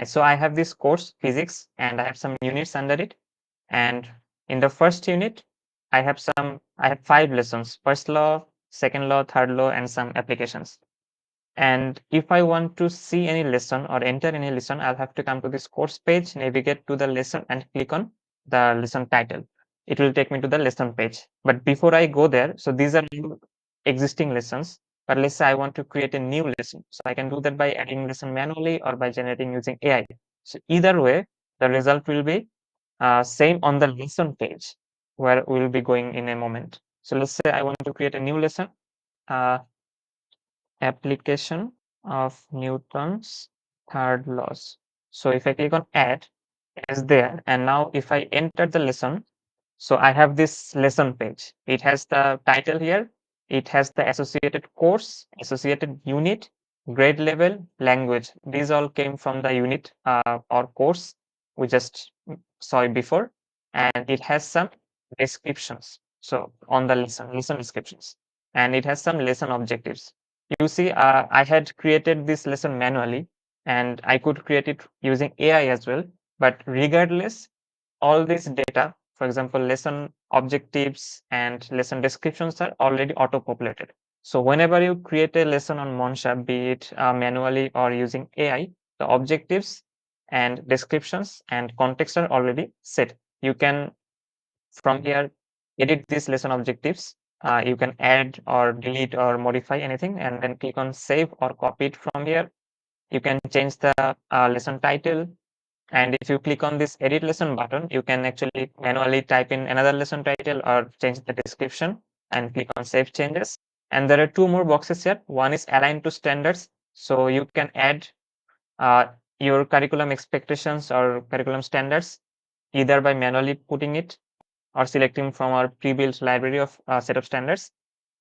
So I have this course physics and I have some units under it. And in the first unit, I have 5 lessons: first law, second law, third law, and some applications. And if I want to see any lesson or enter any lesson, I'll have to come to this course page, navigate to the lesson and click on the lesson title. It will take me to the lesson page. But before I go there, so these are all existing lessons. But let's say I want to create a new lesson. So I can do that by adding lesson manually or by generating using AI. So either way, the result will be same on the lesson page where we'll be going in a moment. So let's say I want to create a new lesson. Uh, Application of Newton's third laws. So if I click on add, it is there. And now if I enter the lesson, so I have this lesson page. It has the title here. It has the associated course, associated unit, grade level, language. These all came from the unit or course we just saw it before. And it has some descriptions. So on the lesson descriptions. And it has some lesson objectives. You see, I had created this lesson manually and I could create it using AI as well. But regardless, all this data, for example, lesson objectives and lesson descriptions are already auto-populated. So whenever you create a lesson on Monsha, be it manually or using AI, the objectives and descriptions and context are already set. You can, from here, edit these lesson objectives. You can add or delete or modify anything and then click on save or copy it from here. You can change the lesson title. And if you click on this edit lesson button, you can actually manually type in another lesson title or change the description and click on save changes. And there are 2 more boxes here. One is align to standards. So you can add uh, your curriculum expectations or curriculum standards either by manually putting it or selecting from our pre-built library of set of standards.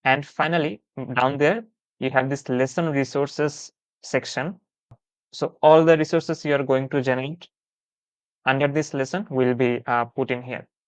And finally, down there, you have this lesson resources section. So all the resources you are going to generate under this lesson will be put in here.